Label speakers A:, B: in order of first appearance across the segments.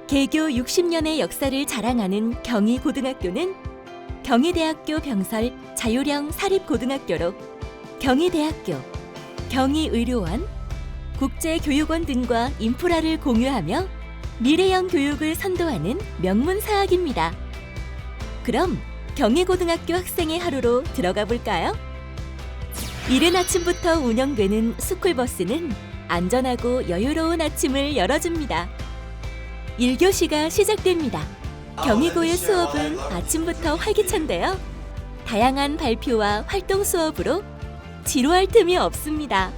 A: 개교 60년의 역사를 자랑하는 경희고등학교는 경희대학교 병설 자율형 사립고등학교로 경희대학교, 경희의료원, 국제교육원 등과 인프라를 공유하며 미래형 교육을 선도하는 명문사학입니다. 그럼 경희고등학교 학생의 하루로 들어가 볼까요? 이른 아침부터 운영되는 스쿨버스는 안전하고 여유로운 아침을 열어줍니다. 1교시가 시작됩니다. 경희고의 수업은 아침부터 활기찬데요. 다양한 발표와 활동 수업으로 지루할 틈이 없습니다.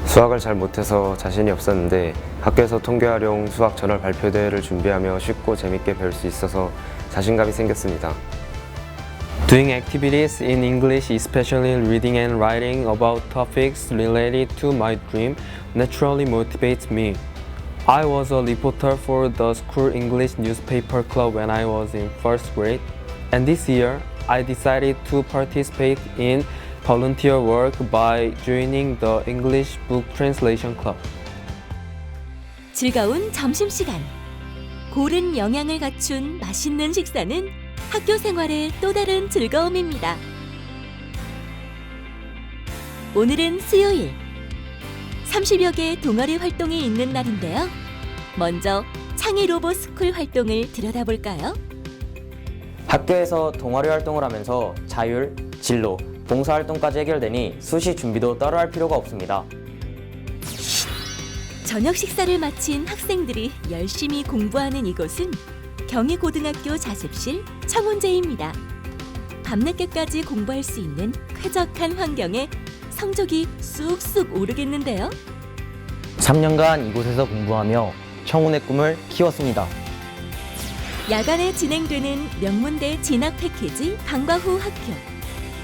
B: 수학을 잘 못해서 자신이 없었는데 학교에서 통계활용 수학 저널 발표대회를 준비하며 쉽고 재밌게 배울 수 있어서 자신감이 생겼습니다.
C: Doing activities in English, especially reading and writing about topics related to my dream, naturally motivates me. I was a reporter for the school English newspaper club when I was in first grade, and this year I decided to participate in volunteer work by joining the English book translation club.
A: 즐거운 점심시간. 고른 영양을 갖춘 맛있는 식사는 학교 생활의 또 다른 즐거움입니다. 오늘은 수요일. 30여 개 동아리 활동이 있는 날인데요. 먼저 창의 로봇 스쿨 활동을 들여다볼까요?
D: 학교에서 동아리 활동을 하면서 자율, 진로, 봉사활동까지 해결되니 수시 준비도 따로 할 필요가 없습니다.
A: 저녁 식사를 마친 학생들이 열심히 공부하는 이곳은 경희고등학교 자습실 청운제입니다. 밤늦게까지 공부할 수 있는 쾌적한 환경에 성적이 쑥쑥 오르겠는데요.
D: 3년간 이곳에서 공부하며 청운의 꿈을 키웠습니다.
A: 야간에 진행되는 명문대 진학 패키지 방과 후 학교,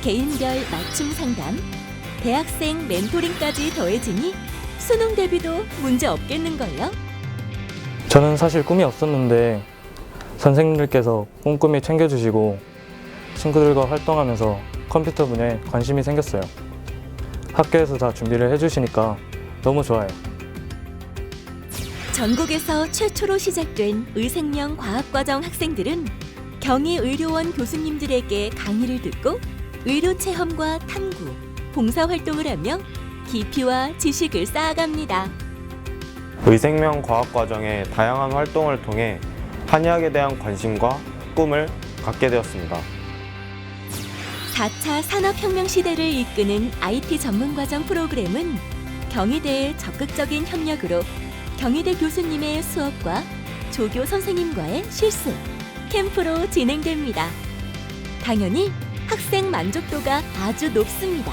A: 개인별 맞춤 상담, 대학생 멘토링까지 더해지니 수능 대비도 문제 없겠는걸요?
E: 저는 사실 꿈이 없었는데 선생님들께서 꼼꼼히 챙겨주시고 친구들과 활동하면서 컴퓨터 분야에 관심이 생겼어요. 학교에서 다 준비를 해주시니까 너무 좋아요.
A: 전국에서 최초로 시작된 의생명 과학과정 학생들은 경희의료원 교수님들에게 강의를 듣고 의료체험과 탐구, 봉사활동을 하며 깊이와 지식을 쌓아갑니다.
F: 의생명 과학과정의 다양한 활동을 통해 한의학에 대한 관심과 꿈을 갖게 되었습니다.
A: 4차 산업혁명 시대를 이끄는 IT 전문과정 프로그램은 경희대의 적극적인 협력으로 경희대 교수님의 수업과 조교 선생님과의 실습, 캠프로 진행됩니다. 당연히 학생 만족도가 아주 높습니다.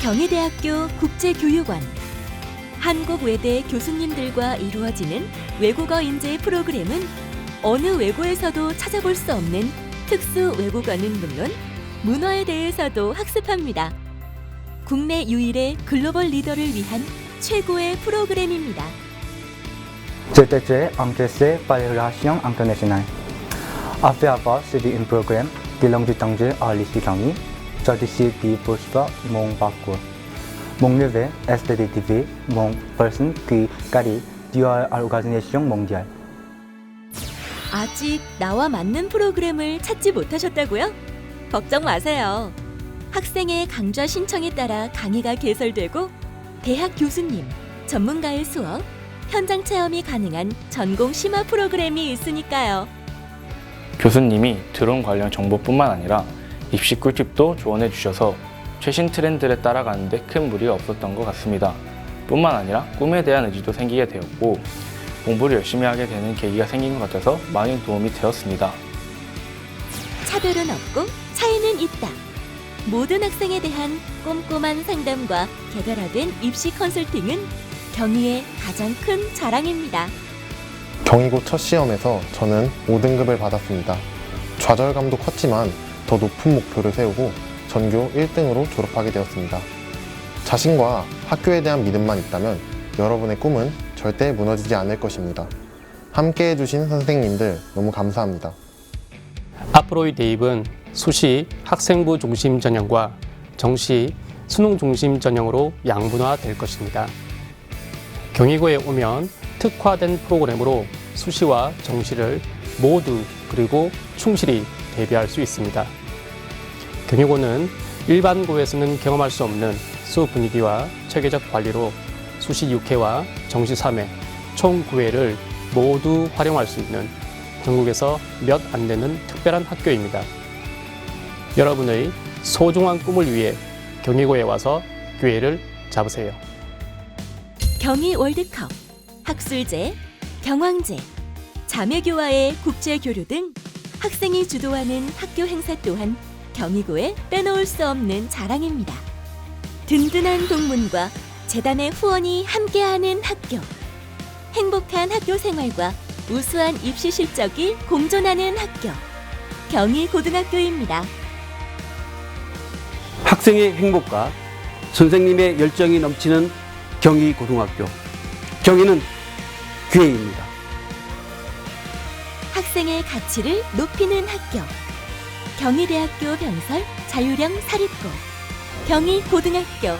A: 경희대학교 국제교육원, 한국외대 교수님들과 이루어지는 외국어 인재 프로그램은 어느 외고에서도 찾아볼 수 없는 특수 외국어는 물론 문화에 대해서도 학습합니다. 국내 유일의 글로벌 리더를 위한 최고의 프로그램입니다.
G: J'étais intéressé par les relations internationales. Après avoir suivi un programme de langue étrangère à l'ICI Camille, j'ai décidé de poursuivre mon parcours. Mon rêve est de développer mon personne qui carry à l'organisation mondiale.
A: 아직 나와 맞는 프로그램을 찾지 못하셨다고요? 걱정 마세요. 학생의 강좌 신청에 따라 강의가 개설되고 대학 교수님, 전문가의 수업, 현장 체험이 가능한 전공 심화 프로그램이 있으니까요.
H: 교수님이 드론 관련 정보뿐만 아니라 입시 꿀팁도 조언해 주셔서 최신 트렌드를 따라가는 데 큰 무리가 없었던 것 같습니다. 뿐만 아니라 꿈에 대한 의지도 생기게 되었고 공부를 열심히 하게 되는 계기가 생긴 것 같아서 많은 도움이 되었습니다.
A: 차별은 없고 차이는 있다. 모든 학생에 대한 꼼꼼한 상담과 개별화된 입시 컨설팅은 경희의 가장 큰 자랑입니다.
I: 경희고 첫 시험에서 저는 5등급을 받았습니다. 좌절감도 컸지만 더 높은 목표를 세우고 전교 1등으로 졸업하게 되었습니다. 자신과 학교에 대한 믿음만 있다면 여러분의 꿈은 절대 무너지지 않을 것입니다. 함께 해주신 선생님들 너무 감사합니다.
J: 앞으로의 대입은 수시 학생부 중심 전형과 정시 수능 중심 전형으로 양분화될 것입니다. 경희고에 오면 특화된 프로그램으로 수시와 정시를 모두 그리고 충실히 대비할 수 있습니다. 경희고는 일반 고에서는 경험할 수 없는 수업 분위기와 체계적 관리로 수시 6회와 정시 3회, 총 9회를 모두 활용할 수 있는 전국에서 몇 안 되는 특별한 학교입니다. 여러분의 소중한 꿈을 위해 경희고에 와서 기회를 잡으세요.
A: 경희 월드컵, 학술제, 경황제, 자매교화의 국제교류 등 학생이 주도하는 학교 행사 또한 경희고에 빼놓을 수 없는 자랑입니다. 든든한 동문과 재단의 후원이 함께하는 학교. 행복한 학교 생활과 우수한 입시 실적이 공존하는 학교. 경희고등학교입니다.
K: 학생의 행복과 선생님의 열정이 넘치는 경희고등학교. 경희는 기회입니다.
A: 학생의 가치를 높이는 학교. 경희대학교 병설 자유령 사립고. 경희고등학교.